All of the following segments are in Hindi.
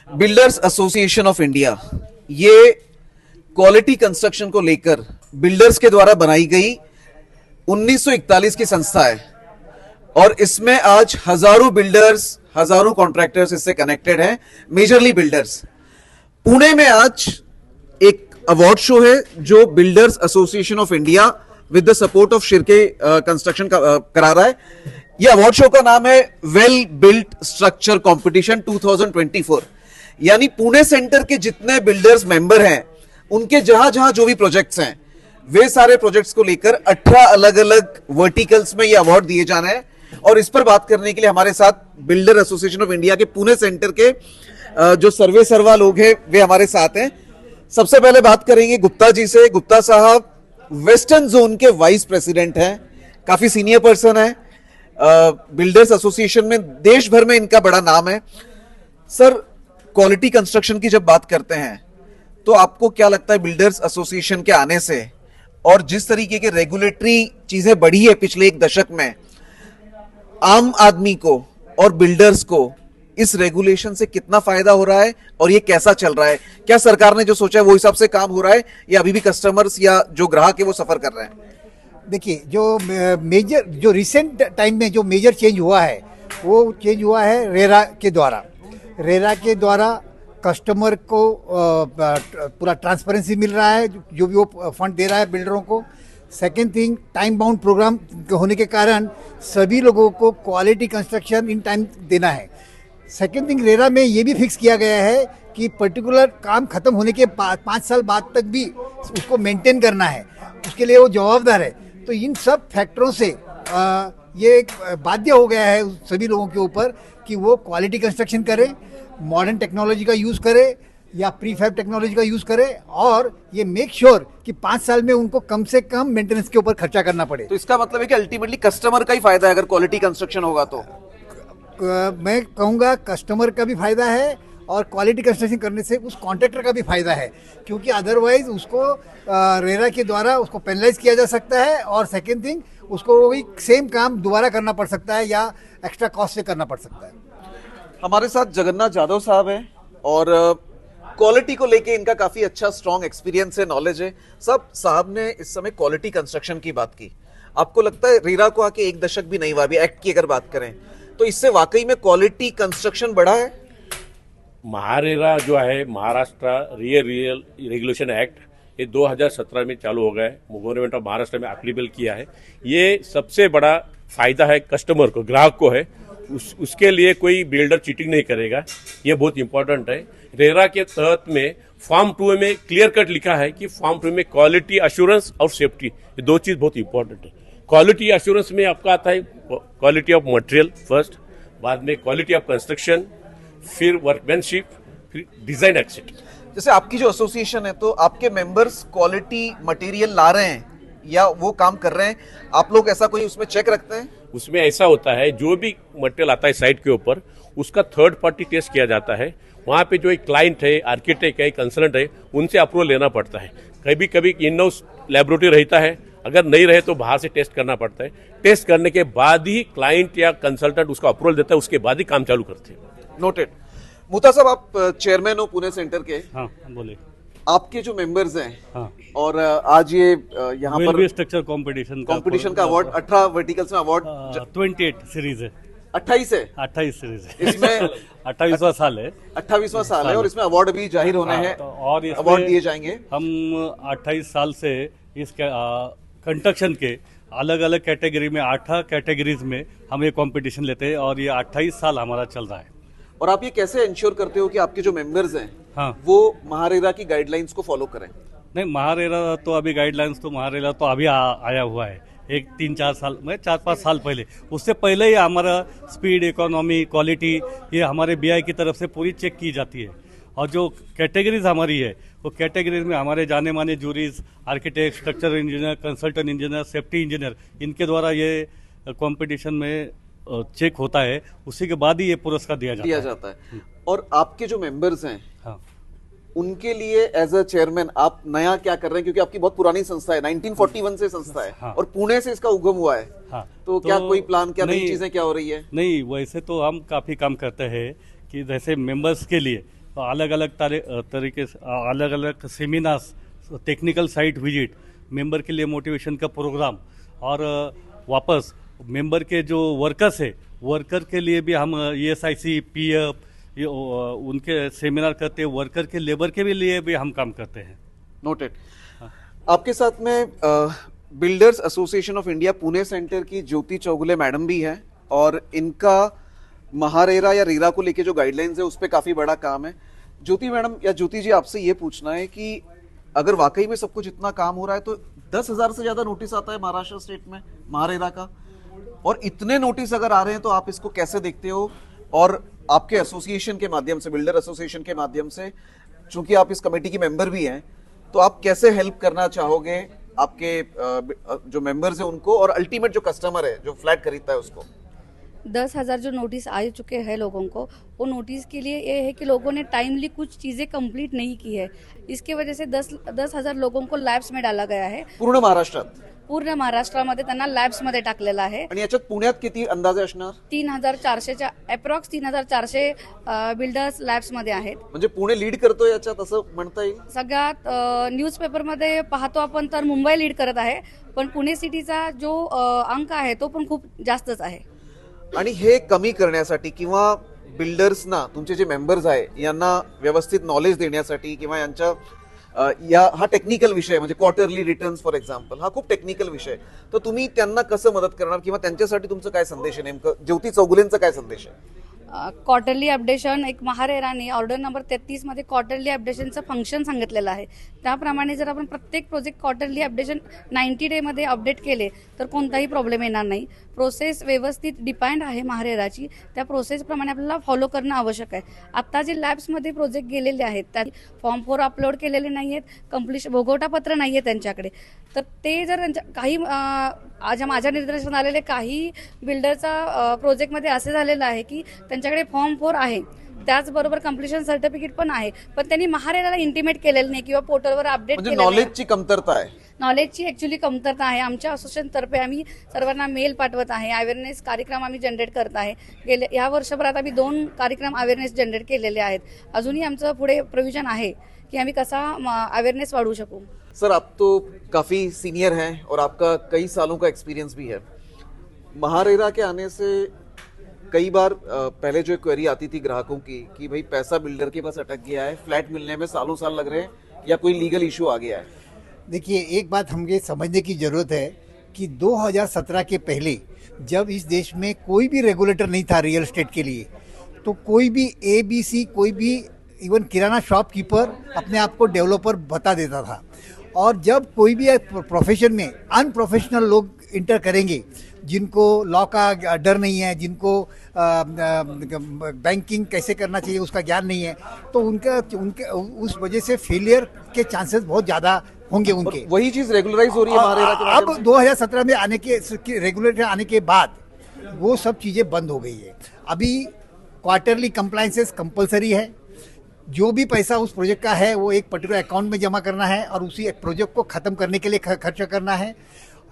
बिल्डर्स एसोसिएशन ऑफ इंडिया, ये क्वालिटी कंस्ट्रक्शन को लेकर बिल्डर्स के द्वारा बनाई गई 1941 की संस्था है और इसमें आज हजारों बिल्डर्स, हजारों कॉन्ट्रैक्टर्स इससे कनेक्टेड हैं, मेजरली बिल्डर्स। पुणे में आज एक अवार्ड शो है जो builders association of India with the support of Shirke construction करा रहा है। यह अवार्ड शो का नाम है वेल बिल्ट स्ट्रक्चर कंपटीशन 2024। यानी पुणे सेंटर के जितने बिल्डर्स मेंबर हैं उनके जहां जहां जो भी प्रोजेक्ट्स हैं वे सारे प्रोजेक्ट्स को लेकर 18 अलग अलग वर्टिकल्स में ये अवार्ड दिए जाने हैं। और इस पर बात करने के लिए हमारे साथ बिल्डर एसोसिएशन ऑफ इंडिया के पुणे सेंटर के जो सर्वे सर्वा लोग हैं वे हमारे साथ हैं। सबसे पहले बात करेंगे गुप्ता जी से। गुप्ता साहब वेस्टर्न जोन के वाइस प्रेसिडेंट हैं, काफी सीनियर पर्सन है बिल्डर्स एसोसिएशन में, देश भर में इनका बड़ा नाम है। सर, क्वालिटी कंस्ट्रक्शन की जब बात करते हैं तो आपको क्या लगता है बिल्डर्स एसोसिएशन के आने से और जिस तरीके के रेगुलेटरी चीजें बढ़ी है पिछले एक दशक में, आम आदमी को और बिल्डर्स को इस रेगुलेशन से कितना फायदा हो रहा है और ये कैसा चल रहा है? क्या सरकार ने जो सोचा है वो हिसाब से काम हो रहा है या अभी भी कस्टमर्स या जो ग्राहक है वो सफर कर रहे हैं? देखिए, जो रिसेंट टाइम में जो मेजर चेंज हुआ है वो चेंज हुआ है रेरा के द्वारा। रेरा के द्वारा कस्टमर को पूरा ट्रांसपेरेंसी मिल रहा है, जो भी वो फंड दे रहा है बिल्डरों को। Second thing, time bound program होने के कारण सभी लोगों को क्वालिटी कंस्ट्रक्शन इन टाइम देना है। सेकेंड थिंग, रेरा में ये भी फिक्स किया गया है कि पर्टिकुलर काम खत्म होने के 5 साल बाद तक भी उसको मेंटेन करना है, उसके लिए वो जवाबदार है। तो इन सब फैक्टरों से ये बाध्य हो गया है सभी लोगों के ऊपर कि वो क्वालिटी कंस्ट्रक्शन करें, मॉडर्न टेक्नोलॉजी का यूज़ करे या प्रीफैब टेक्नोलॉजी का यूज़ करे और ये मेक श्योर कि 5 साल में उनको कम से कम मेंटेनेंस के ऊपर खर्चा करना पड़े। तो इसका मतलब है कि अल्टीमेटली कस्टमर का ही फायदा है अगर क्वालिटी कंस्ट्रक्शन होगा तो। मैं कहूँगा कस्टमर का भी फायदा है और क्वालिटी कंस्ट्रक्शन करने से उस कॉन्ट्रैक्टर का भी फायदा है, क्योंकि अदरवाइज उसको रेरा के द्वारा उसको पेनलाइज किया जा सकता है और सेकेंड थिंग, उसको वही सेम काम दोबारा करना पड़ सकता है या एक्स्ट्रा कॉस्ट से करना पड़ सकता है। हमारे साथ जगन्नाथ जाधव साहब हैं और क्वालिटी को लेके इनका काफी अच्छा स्ट्रॉन्ग एक्सपीरियंस है, नॉलेज है। साहब ने इस समय क्वालिटी कंस्ट्रक्शन की बात की। आपको लगता है रेरा को आके एक दशक भी नहीं हुआ, अभी एक्ट की अगर बात करें तो इससे वाकई में क्वालिटी कंस्ट्रक्शन बढ़ा है? महारेरा जो है, महाराष्ट्र रियल रेगुलेशन एक्ट, ये 2017 में चालू हो गया है, गवर्नमेंट ऑफ महाराष्ट्र में एप्लीकेबल किया है। ये सबसे बड़ा फायदा है कस्टमर को, ग्राहक को है। उसके लिए कोई बिल्डर चीटिंग नहीं करेगा, ये बहुत इंपॉर्टेंट है। रेरा के तहत में फॉर्म 2 में क्लियर कट लिखा है कि फॉर्म 2 में क्वालिटी अश्योरेंस और सेफ्टी, ये 2 चीज बहुत इंपॉर्टेंट है। क्वालिटी अश्योरेंस में आपका आता है क्वालिटी ऑफ मटेरियल फर्स्ट, बाद में क्वालिटी ऑफ कंस्ट्रक्शन, फिर वर्कमैनशिप, फिर डिजाइन एक्सेट। जैसे आपकी जो एसोसिएशन है तो आपके मेंबर्स क्वालिटी मटेरियल ला रहे हैं या वो काम कर रहे हैं, आप लोग ऐसा कोई उसमें चेक रखते हैं? उसमें ऐसा होता है, जो भी मटेरियल आता है साइट के ऊपर उसका थर्ड पार्टी टेस्ट किया जाता है। वहाँ पे जो एक क्लाइंट है, आर्किटेक्ट है, कंसल्टेंट है, उनसे अप्रूवल लेना पड़ता है। कभी कभी इन हाउस लैबोरेटरी रहता है, अगर नहीं रहे तो बाहर से टेस्ट करना पड़ता है। टेस्ट करने के बाद ही क्लाइंट या कंसल्टेंट उसका अप्रूवल देता है, उसके बाद ही काम चालू करते हैं। नोटेड। मुता साहब, आप चेयरमैन हो पुणे सेंटर के। हाँ, बोले। आपके जो मेंबर्स हैं, हाँ, और आज ये यहाँ पर स्ट्रक्चर कंपटीशन का अवार्ड 18 वर्टिकल्स में अवार्ड 28 सीरीज है, 28 है, 28 सीरीज है। इसमें 28वां साल है, 28वां साल है और इसमें अवार्ड अभी जाहिर होने हैं और अवार्ड दिए जाएंगे। हम 28 साल से इस कंस्ट्रक्शन के अलग अलग कैटेगरी में 8 कैटेगरीज में हम ये कंपटीशन लेते हैं और ये 28 साल हमारा चल रहा है। और आप ये कैसे इंश्योर करते हो कि आपके जो मेंबर्स हैं हाँ, वो महारेरा की गाइडलाइंस को फॉलो करें? नहीं, महारेरा तो अभी गाइडलाइंस तो महारेरा तो अभी आया हुआ है, एक 3-4 साल में, 4-5 साल पहले। उससे पहले ही हमारा स्पीड, इकोनॉमी, क्वालिटी ये हमारे बीआई की तरफ से पूरी चेक की जाती है। और जो कैटेगरीज हमारी है वो कैटेगरीज में हमारे जाने माने juries, architect, structural engineer, consultant engineer, safety engineer, इनके द्वारा ये कंपटीशन में चेक होता है। उसी के बाद ही ये पुरस्कार दिया जाता है। और आपके जो मेंबर्स हैं, हाँ, उनके लिए एज अ चेयरमैन आप नया क्या कर रहे हैं? क्योंकि आपकी बहुत पुरानी संस्था है, 1941 से संस्था है। हाँ, और पुणे से इसका उगम हुआ है। हाँ, तो क्या कोई प्लान, क्या नई चीजें क्या हो रही है? नहीं, वैसे तो हम काफ़ी काम करते हैं कि जैसे मेंबर्स के लिए अलग अलग तरीके से अलग अलग seminars, technical site visit, member के लिए मोटिवेशन का प्रोग्राम, और वापस मेंबर के जो वर्कर्स है वर्कर के लिए भी हम ESIC, PF उनके सेमिनार करते हैं। वर्कर के लेबर के भी लिए भी हम काम करते हैं। नोटेड। आपके साथ में builders association of India Pune centre की ज्योति चौगुले मैडम भी हैं और इनका महारेरा या रेरा को लेके जो गाइडलाइंस है उस पर काफी बड़ा काम है। ज्योति मैडम या ज्योति जी, आपसे ये पूछना है कि अगर वाकई में सब कुछ इतना काम हो रहा है तो 10,000 से ज्यादा नोटिस आता है महाराष्ट्र स्टेट में महारेरा का, और इतने नोटिस अगर आ रहे हैं तो आप इसको कैसे देखते हो? और आपके एसोसिएशन के माध्यम से, बिल्डर एसोसिएशन के माध्यम से, चूंकि आप इस कमेटी की मेंबर भी हैं, तो आप कैसे हेल्प करना चाहोगे आपके जो मेंबर्स हैं उनको, और अल्टीमेट जो कस्टमर है जो फ्लैट खरीदता है उसको? 10,000 जो नोटिस आ चुके हैं लोगों को, वो नोटिस के लिए ये है कि लोगों ने टाइमली कुछ चीज़ें कंप्लीट नहीं की है। इसकी वजह से 10,000 लोगों को लॅब्स में डाला गया है। पूर्ण महाराष्ट्रात? पूर्ण महाराष्ट्रामध्ये त्यांना लॅब्समध्ये टाकलेला आहे। आणि याच्यात पुण्यात किती अंदाजे असणार? 3,400च्या अप्रॉक्स 3,400 बिल्डर्स लॅब्समध्ये आहेत। म्हणजे पुणे लीड करतो याच्यात असं म्हणता येईल? सगळ्यात न्यूजपेपरमध्ये पाहतो आपण तर मुंबई लीड करत आहे, पण पुणे सिटीचा जो अंक आहे तो पण खूप जास्तच आहे। आणि हे कमी करण्यासाठी किंवा बिल्डर्सना, तुमचे जे मेंबर्स आहे यांना व्यवस्थित नॉलेज देण्यासाठी किंवा यांच्या हा टेक्निकल विषय म्हणजे क्वार्टरली रिटर्न्स फॉर एक्झाम्पल, हा खूप टेक्निकल विषय, तर तुम्ही त्यांना कसं मदत करणार किंवा त्यांच्यासाठी तुमचं काय संदेश आहे? नेमकं ज्योती चौगुलेंचा काय संदेश आहे? क्वार्टरली अपडेशन एक महारेराने ऑर्डर नंबर 33 मध्ये क्वार्टरली अपडेशनचं फंक्शन सांगितलेलं आहे। त्याप्रमाणे जर आपण प्रत्येक प्रोजेक्ट क्वार्टरली अपडेशन 90 डे मध्ये अपडेट केले तर कोणताही प्रॉब्लेम येणार नाही। प्रोसेस व्यवस्थित डिफाईन्ड आहे महारेराची, त्या प्रोसेसप्रमाणे आपल्याला फॉलो करणं आवश्यक आहे। आता जे लॅब्समध्ये प्रोजेक्ट गेलेले आहेत त्या फॉर्म 4 अपलोड केलेले नाही आहेत, कम्प्लीशन भोगवटापत्र नाही आहे त्यांच्याकडे, तर ते जर काही आज माझ्या निर्देशात आलेले काही बिल्डरचा प्रोजेक्टमध्ये असे झालेलं आहे की त्यांच्याकडे फॉर्म 4 आहे, त्याचबरोबर कम्प्लिशन सर्टिफिकेट पण आहे, पण त्यांनी महारेराला इंटिमेट केलेलं नाही किंवा पोर्टलवर अपडेट केलेलं नाही। नॉलेजची कमतरता आहे, नॉलेजची ऍक्च्युअली कमतरता आहे। आमच्या असोसिएशन तर्फे आम्ही सर्वांना मेल पाठवत आहे, अवेअरनेस कार्यक्रम आम्ही जनरेट करत आहे। गेल्या या वर्षभरात आम्ही 2 कार्यक्रम अवेअरनेस जनरेट केलेले आहेत। अजूनही आमचं पुढे प्रोविजन आहे कि हमें कैसा अवेयरनेस बढ़ू सकूं। सर, आप तो काफी सीनियर हैं और आपका कई सालों का एक्सपीरियंस भी है। महारेरा के आने से कई बार पहले जो क्वेरी आती थी ग्राहकों की कि भाई पैसा बिल्डर के पास अटक गया है, फ्लैट मिलने में सालों साल लग रहे हैं या कोई लीगल इशू आ गया है। देखिए, एक बात हमें समझने की जरूरत है कि 2017 के पहले जब इस देश में कोई भी रेगुलेटर नहीं था रियल एस्टेट के लिए, तो कोई भी ABC, कोई भी इवन किराना शॉपकीपर अपने आप को डेवलपर बता देता था। और जब कोई भी प्रोफेशन में अनप्रोफेशनल लोग इंटर करेंगे, जिनको लॉ का डर नहीं है, जिनको बैंकिंग कैसे करना चाहिए उसका ज्ञान नहीं है, तो उनके उस वजह से फेलियर के चांसेस बहुत ज़्यादा होंगे उनके। वही चीज़ रेगुलराइज हो रही है महारेरा के माध्यम से। अब 2017 में आने के रेगुलेटर आने के बाद वो सब चीज़ें बंद हो गई है। अभी क्वार्टरली कंप्लायंसेस कंपलसरी है। जो भी पैसा उस प्रोजेक्ट का है वो एक पर्टिकुलर अकाउंट में जमा करना है और उसी एक प्रोजेक्ट को ख़त्म करने के लिए खर्च करना है।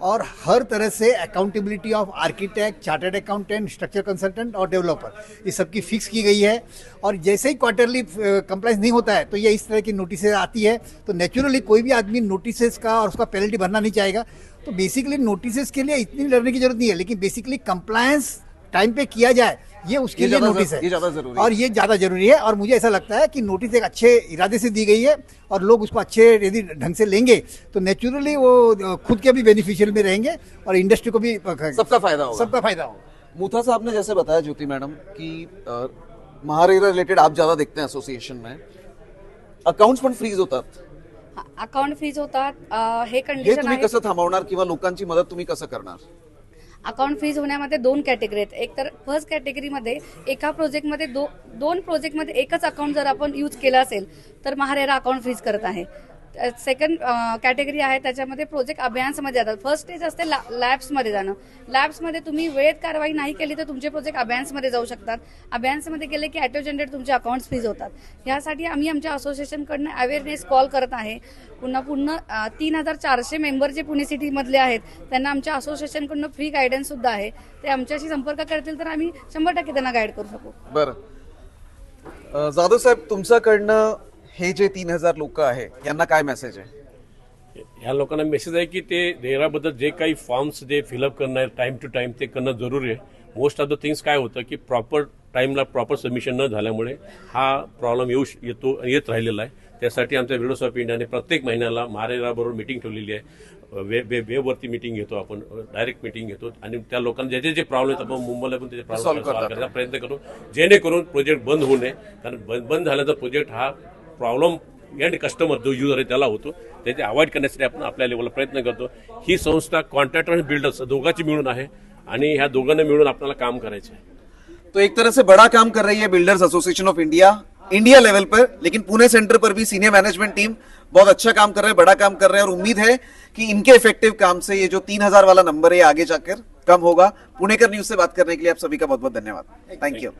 और हर तरह से accountability of architect, chartered accountant, structure consultant और डेवलपर, ये सबकी फिक्स की गई है। और जैसे ही क्वार्टरली कंप्लायंस नहीं होता है तो ये इस तरह की नोटिसेज आती है, तो नेचुरली कोई भी आदमी नोटिसेज का और उसका पेनल्टी भरना नहीं चाहेगा। तो बेसिकली नोटिसेज के लिए इतनी डरने की जरूरत नहीं है, लेकिन बेसिकली कंप्लायंस टाइम पे किया जाए ये उसके लिए नोटिस है, ये ज्यादा जरूरी है। और ये ज़्यादा जरूरी है। और मुझे ऐसा लगता है कि नोटिस एक अच्छे इरादे से दी गई है और लोग उसको अच्छे यदि ढंग से लेंगे तो नेचुरली वो खुद के भी बेनिफिशियल में रहेंगे और इंडस्ट्री को भी सबका फायदा होगा। मूथा साहब ने जैसे बताया ज्योति मैडम कि महारेरा रिलेटेड आप ज्यादा देखते हैं एसोसिएशन में, अकाउंट्स पण फ्रीज होतात, अकाउंट फ्रीज होतात, हे हे कंडिशन तुम्ही आहे। कसं थांबवणार किंवा लोकांची मदत तुम्ही कसं करणार? अकाउंट फ्रीज होण्यामध्ये 2 कॅटेगरी आहेत। एक तर फर्स्ट कॅटेगरीमध्ये एका प्रोजेक्टमध्ये दोन प्रोजेक्टमध्ये एकच अकाउंट जर आपण यूज केलं असेल तर महारेरा अकाउंट फ्रीज करत आहे। सेकंड कॅटेगरी आहे त्याच्यामध्ये प्रोजेक्ट अभ्यासमध्ये जातात। फर्स्ट स्टेज असते लॅब्समध्ये जाणं। लॅब्समध्ये तुम्ही वेळेत कारवाई नाही केली तर तुमचे प्रोजेक्ट अभ्यासमध्ये जाऊ शकतात। अभ्यासमध्ये गेले की ऑटो जनरेट तुमचे अकाउंट्स फ्रीज होतात। यासाठी आम्ही आमच्या असोसिएशनकडनं अवेअरनेस कॉल करत आहे। पुन्हा 3,400 मेंबर जे पुणे सिटीमधले आहेत त्यांना आमच्या असोसिएशनकडनं फ्री गायडन्स सुद्धा आहे। ते आमच्याशी संपर्क करतील तर आम्ही 100% त्यांना गाईड करू शकू। बरं, जाधव साहेब, तुमच्याकडनं हे जे 3,000 लोक आहे यांना काय मेसेज आहे? ह्या लोकांना मेसेज आहे की ते रेराबद्दल जे काही फॉर्म्स जे फिलअप करणं आहे टाइम टू टाइम ते करणं जरुरी आहे. मोस्ट ऑफ द थिंग्स काय होतं की प्रॉपर टाईमला प्रॉपर सबमिशन न झाल्यामुळे हा प्रॉब्लेम येत राहिलेला आहे. त्यासाठी आमच्या बिल्डर्स ऑफ इंडियाने प्रत्येक महिन्याला महारेराबरोबर मिटिंग ठेवलेली आहे. वेबवरती मिटिंग घेतो आपण, डायरेक्ट मिटिंग घेतो आणि त्या लोकांना जे प्रॉब्लेम आहेत आपण मुंबईला पण त्याचे प्रॉब्लेम सॉल्व्ह करण्याचा प्रयत्न करू, जेणेकरून प्रोजेक्ट बंद होऊ नये. कारण बंद झाल्याचा प्रोजेक्ट हा प्रॉब्लेम एंड कस्टमर जो युजर आहे त्याला होतो. त्याचे अवॉइड करण्यासाठी आपण आपल्या लेवलला प्रयत्न करतो. ही संस्था कॉन्ट्रॅक्टर आणि बिल्डर्स दोघांची मिळून आहे आणि ह्या दोघांना मिळून आपल्याला काम करायचं आहे. तो एक तरह से बड़ा काम कर रही है builders association of India level पर, लेकिन पुणे सेंटर पर भी सीनियर मैनेजमेंट टीम बहुत अच्छा काम कर रहे हैं, बड़ा काम कर रहे हैं और उम्मीद है कि इनके इफेक्टिव काम से ये जो 3,000 वाला नंबर है आगे जाकर कम होगा. पुणेकर न्यूज से बात करने के लिए आप सभी का बहुत बहुत धन्यवाद. Thank you.